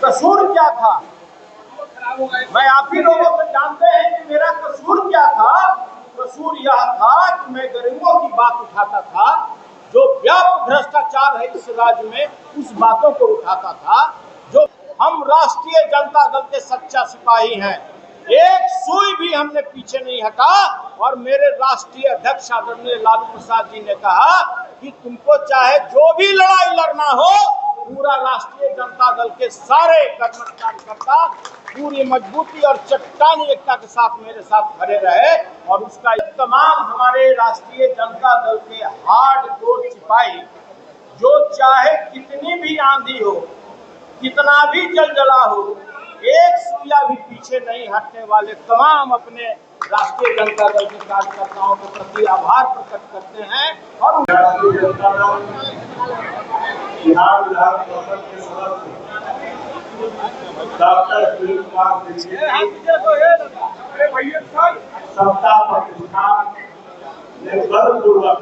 कसूर क्या था? मैं आप ही लोगों को जानते हैं कि मेरा कसूर क्या था। कसूर यह था कि मैं गरीबों की बात उठाता था, जो व्यापक भ्रष्टाचार है इस राज्य में उस बातों को उठाता था। जो हम राष्ट्रीय जनता दल के सच्चा सिपाही हैं, एक सुई भी हमने पीछे नहीं हटा। और मेरे राष्ट्रीय अध्यक्ष आदरणीय लालू प्रसाद जी ने कहा कि तुमको चाहे जो भी लड़ाई लड़ना हो, पूरा राष्ट्रीय जनता दल के सारे कार्यकर्ता पूरी मजबूती और चट्टानी एकता के साथ मेरे साथ खड़े रहे। और उसका तमाम हमारे राष्ट्रीय जनता दल के हार्डकोर सिपाही, जो चाहे कितनी भी आंधी हो, कितना भी जलजला हो, एक सुइया भी पीछे नहीं हटने वाले तमाम अपने राष्ट्रीय जनता दल के कार्यकर्ताओं के प्रति आभार प्रकट करते हैं। और राष्ट्रीय जनता दल बिहार विधान परिषद के सदस्य डॉक्टर सुनील कुमार सत्ता प्रतिष्ठान ने बलपूर्वक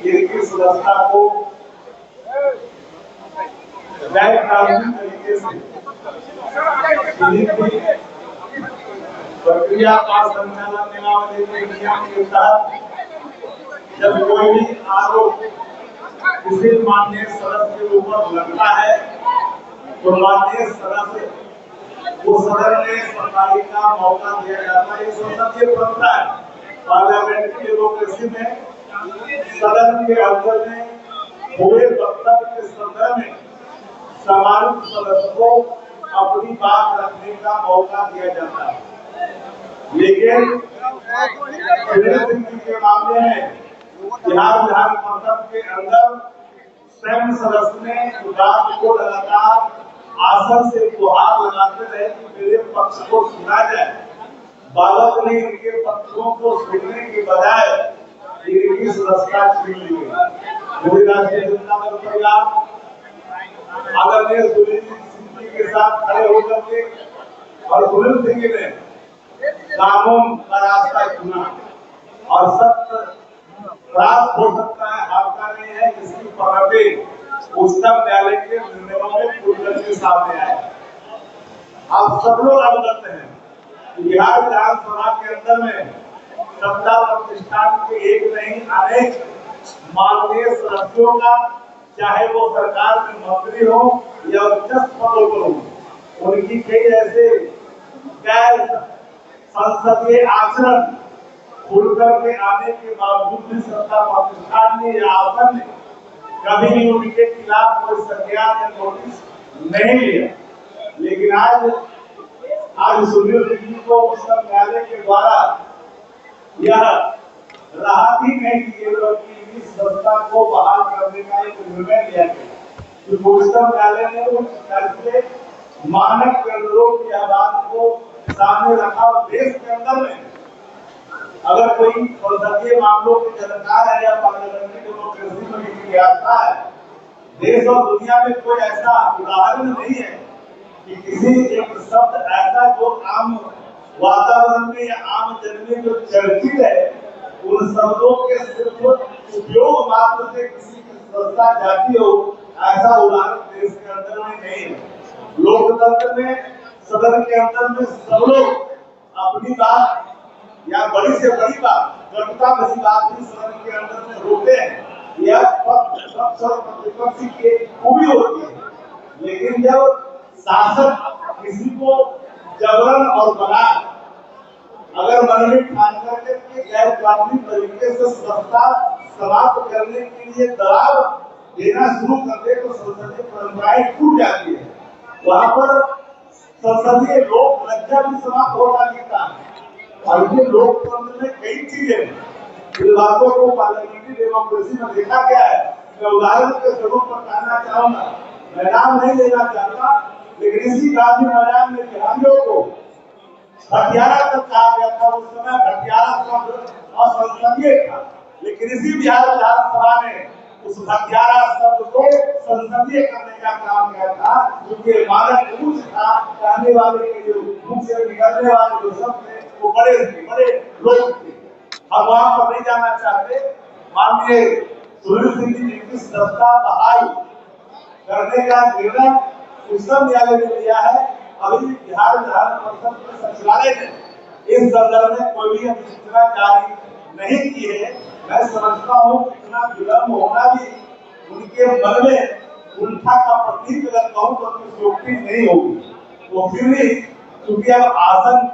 इनकी सदस्यता को गैर कानूनी तरीके से प्रक्रिया का संचालन नियमावली के नियम के तहत जब कोई भी आरोप किसी माननीय सदस्य के ऊपर लगता है तो माननीय सदस्य को सदन में सफाई का मौका दिया जाता है। ये संसदीय परंपरा है। पार्लियामेंट्री डेमोक्रेसी में सदन के अंदर में हुए वक्तव्य के संदर्भ में सम्मानित सदस्य को अपनी बात रखने का मौका दिया जाता है। लेकिन के मामले में बिहार विधान परिषद के अंदर स्वयं सदस्य ने बात को लगातार आसन से गुहार लगाते रहे कि मेरे पक्ष को सुना जाए। बालक ने इनके पक्षों को सुनने के बजाय इनकी सदस्यता छीन ली गई। मुझे राष्ट्रीय जनता दल परिवार आदरणीय सुनील सिंह जी के साथ खड़े होकर के और सुनील सिंह ने कानून का रास्ता चुना और सत्य प्राप्त हो सकता है, आपका नहीं है, इसकी प्रगति उच्चतम न्यायालय के निर्णयों में खुलकर के सामने आए। आप सब लोग अवगत हैं कि बिहार विधानसभा के अंदर में सत्ता प्रतिष्ठान के एक नहीं अनेक माननीय सदस्यों का, चाहे वो सरकार में मंत्री हो या उच्च पदों पर हो, उनकी कई ऐसे गैर संसदीय आचरण खुलकर के आने के बावजूद भी सत्ता प्रतिष्ठान ने या आसन ने कभी भी उनके खिलाफ कोई संज्ञान या नोटिस नहीं लिया। लेकिन आज सुनील सिंह को उच्चतम न्यायालय के द्वारा यह राहत ही नहीं दी गई बल्कि इस संस्था को बहाल करने का एक निर्णय लिया गया। उच्चतम न्यायालय ने उस फैसले मानक के अनुरूप की बात को सामने रखा। देश के अंदर में अगर कोई संसदीय मामलों के जानकार है या पार्लियामेंट्री डेमोक्रेसी में इतिहासता है, देश और दुनिया में कोई ऐसा उदाहरण नहीं है कि किसी एक शब्द ऐसा जो आम वातावरण में या आम जन में जो चर्चित है, उन शब्दों के सिर्फ उपयोग मात्र से किसी की संस्था जाती हो, ऐसा उदाहरण देश के अंदर में नहीं है। लोकतंत्र में सदन के अंदर में सब लोग अपनी बात या बड़ी से बड़ी बात, कटुता भरी बात भी सदन के अंदर में रोकते हैं। यह पक्ष और प्रतिपक्ष की खूबी होती है। लेकिन जब शासक किसी को जबरन और बना अगर मन में ठान करके गैर कानूनी तरीके से सत्ता समाप्त करने के लिए दबाव देना शुरू कर दे तो संसदीय परंपराएं टूट जाती है। वहां पर संसदीय लोक लज्जा भी समाप्त होता दिखता है। और ये लोकतंत्र में कई चीजें विभागों को पार्लियामेंट्री डेमोक्रेसी में देखा गया है। मैं उदाहरण के स्वरूप पर कहना चाहूंगा, मैं नाम नहीं लेना चाहता, लेकिन इसी गांधी मैदान में बिहारियों को भटियारा तक कहा गया था। उस समय भटियारा शब्द असंसदीय था, लेकिन इसी बिहार विधानसभा ने उस भटियारा शब्द को संसदीय करने का काम किया था, क्योंकि मानक उच्च था। कहने वाले के जो मुख से निकलने वाले जो शब्द थे वो बड़े लोग थे। हम वहां पर नहीं जाना चाहते। माननीय सुनील सिंह जी की सत्ता बहाल करने का निर्णय उच्चतम न्यायालय ने लिया है। अभी बिहार विधान परिषद के सचिवालय ने इस संदर्भ में कोई भी अधिसूचना जारी नहीं की है। मैं समझता हूँ इतना विलंब होना भी उनके मन में उल्टा का प्रतीक अगर कहूँ तो उपयोगी नहीं होगी। तो फिर भी क्योंकि अब आसन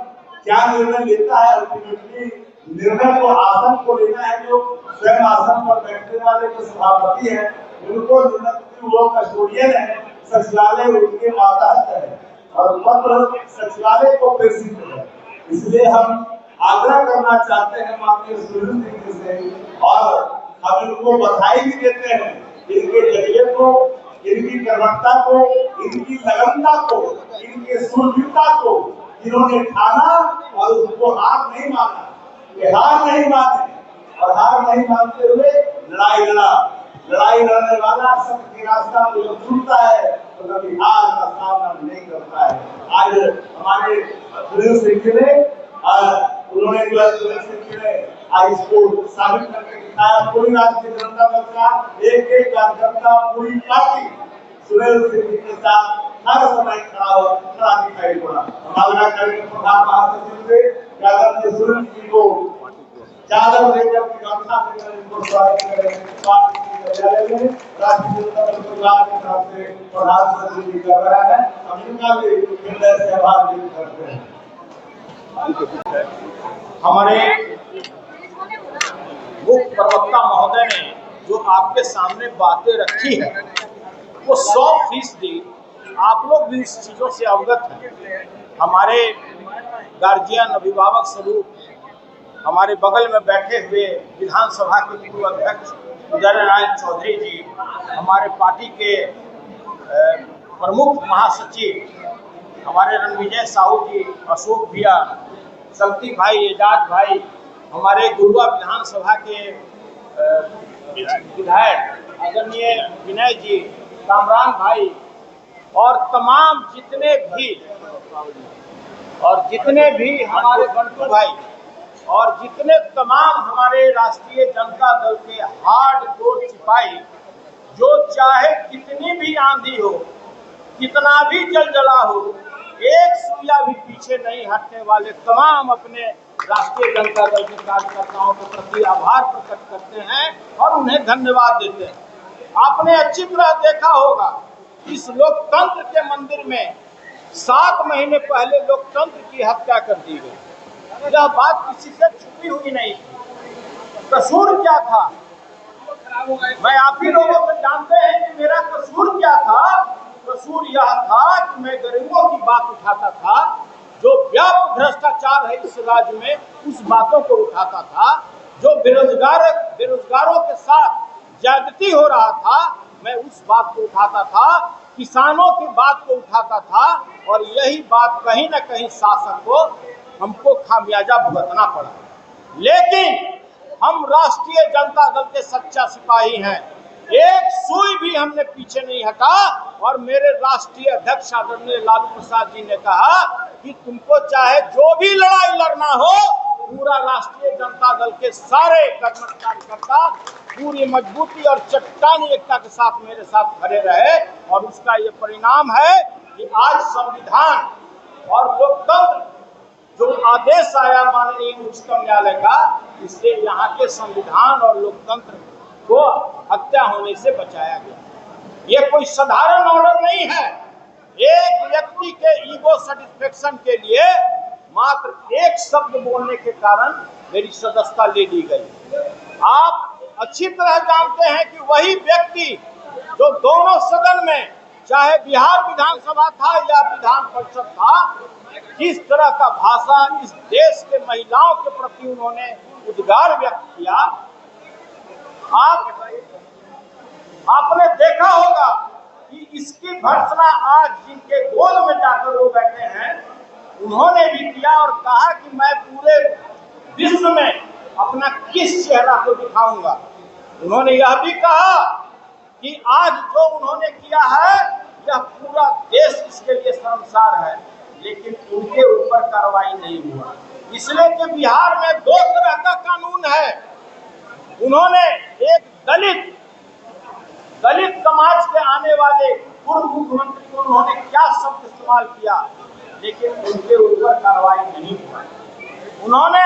क्या निर्णय लेता है, अल्टीमेटली निर्णय को आसन को लेना है। जो स्वयं आसन पर बैठने वाले जो सभापति हैं उनको निर्णय, वो कस्टोडियन है, सचिवालय उनके मातहत है और पत्र सचिवालय को प्रेषित है। इसलिए हम आग्रह करना चाहते हैं माननीय सुरेंद्र सिंह से, और हम इनको बधाई भी देते हैं इनके जरिए को, इनकी कर्मठता को, इनकी लगनता को, इनके सूरवीरता को इन्होंने ठाना और उसको हार नहीं माना। ये हार नहीं माने और हार नहीं मानते हुए लड़ाई लड़ा। लड़ाई लड़ने वाला सबके रास्ता में जो चुनता है तो कभी हार का सामना नहीं करता है। आज हमारे सुरेंद्र सिंह ने उन्होंने जो है आज इसको साबित करके दिखाया। पूरी राष्ट्रीय जनता दल का एक एक कार्यकर्ता, पूरी पार्टी सुरेंद्र सिंह के साथ हर समय खड़ा दिखाई पड़ा। हमारा कार्यक्रम प्रधान महासचिव से आदरणीय सुरेंद्र सिंह को चादर देकर गमछा देकर इनको स्वागत करें। पार्टी के कार्यालय में राष्ट्रीय जनता दल परिवार के तरफ से प्रधान सचिव जी कर रहा है। हम इनका भी हृदय से आभार व्यक्त करते हैं। हमारे मुख्य प्रवक्ता महोदय ने जो आपके सामने बातें रखी है वो 100% आप लोग भी इस चीज़ों से अवगत हैं। हमारे गार्जियन, अभिभावक स्वरूप हमारे बगल में बैठे हुए विधानसभा के पूर्व अध्यक्ष उदय नारायण चौधरी जी, हमारे पार्टी के प्रमुख महासचिव हमारे रणविजय साहू जी, अशोक भैया, शक्ति भाई, एजाज भाई, हमारे गुरुआ विधानसभा के विधायक आदरणीय विनय जी, कामरान भाई और तमाम जितने भी हमारे बंटू भाई और जितने तमाम हमारे राष्ट्रीय जनता दल के हार्ड कोर सिपाही, जो चाहे कितनी भी आंधी हो, कितना भी जलजला हो, एक सुइया भी पीछे नहीं हटने वाले तमाम अपने राष्ट्रीय जनता दल के कार्यकर्ताओं के प्रति आभार प्रकट करते हैं और उन्हें धन्यवाद देते हैं। आपने अच्छी तरह देखा होगा इस लोकतंत्र के मंदिर में 7 महीने पहले लोकतंत्र की हत्या कर दी गई। यह बात किसी से छुपी हुई नहीं थी। कसूर क्या था? मैं आप ही लोगों को जानते हैं कि मेरा कसूर क्या था। कसूर यह था कि मैं गरीबों की बात उठाता था, जो व्यापक भ्रष्टाचार है इस राज्य में उस बातों को उठाता था, जो बेरोजगारों के साथ ज्यादती हो रहा था मैं उस बात को उठाता था, किसानों की बात को उठाता था, और यही बात कहीं न कहीं शासक को हमको खामियाजा भुगतना पड़ा। लेकिन हम राष्ट्रीय जनता दल के सच्चा सिपाही हैं, एक सुई भी हमने पीछे नहीं हटा। और मेरे राष्ट्रीय अध्यक्ष आदरणीय लालू प्रसाद जी ने कहा कि तुमको चाहे जो भी लड़ाई लड़ना हो, पूरा राष्ट्रीय जनता दल के सारे कर्मठ कार्यकर्ता पूरी मजबूती और चट्टानी एकता के साथ मेरे साथ खड़े रहे। और उसका ये परिणाम है कि आज संविधान और लोकतंत्र जो आदेश आया माननीय उच्चतम न्यायालय का, इससे यहाँ के संविधान और लोकतंत्र को हत्या होने से बचाया गया। ये कोई साधारण ऑर्डर नहीं है। एक व्यक्ति के ईगो सेटिस्फेक्शन के लिए मात्र एक शब्द बोलने के कारण मेरी सदस्यता ले ली गई। आप अच्छी तरह जानते हैं कि वही व्यक्ति जो दोनों सदन में, चाहे बिहार विधानसभा था या विधान परिषद था, किस तरह का भाषा इस देश के महिलाओं के प्रति उन्होंने उद्गार व्यक्त किया। आपने देखा होगा कि इसकी भर्त्सना आज जिनके गोद में जाकर वो बैठे हैं उन्होंने भी किया और कहा कि मैं पूरे विश्व में अपना किस चेहरा को दिखाऊंगा। उन्होंने यह भी कहा कि आज जो उन्होंने किया है यह पूरा देश इसके लिए शर्मसार है, लेकिन उनके ऊपर कार्रवाई नहीं हुआ। इसलिए कि बिहार में 2 तरह का कानून है। उन्होंने एक दलित समाज के आने वाले पूर्व मुख्यमंत्री को उन्होंने क्या शब्द इस्तेमाल किया, लेकिन उनके ऊपर कार्रवाई नहीं हुआ। उन्होंने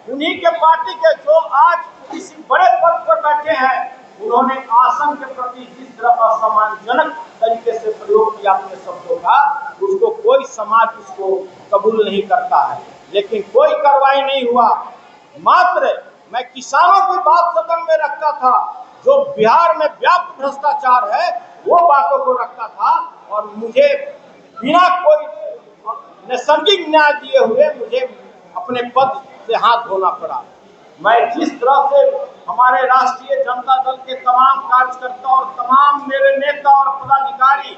उन्हीं के पार्टी के जो आज किसी बड़े पद पर बैठे हैं, उन्होंने आसन के प्रति जिस तरह असम्मानजनक तरीके से प्रयोग किया अपने शब्दों का, उसको कोई समाज उसको कबूल नहीं करता है, लेकिन कोई कार्रवाई नहीं हुआ। मात्र मैं किसानों की बात सदन में रखता था, जो बिहार में व्याप्त भ्रष्टाचार है वो बातों को रखता था, और मुझे बिना कोई नैसर्गिक न्याय दिए हुए मुझे अपने पद से हाथ धोना पड़ा। मैं जिस तरह से हमारे राष्ट्रीय जनता दल के तमाम कार्यकर्ता और तमाम मेरे नेता और पदाधिकारी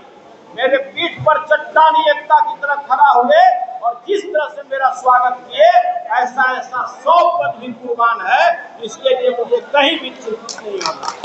मेरे पीठ पर चट्टानी एकता की तरह खड़ा हुए और जिस तरह से मेरा स्वागत किए, ऐसा 100 पद भी कुर्बान है, इसके लिए मुझे कहीं भी चिंतित नहीं होना।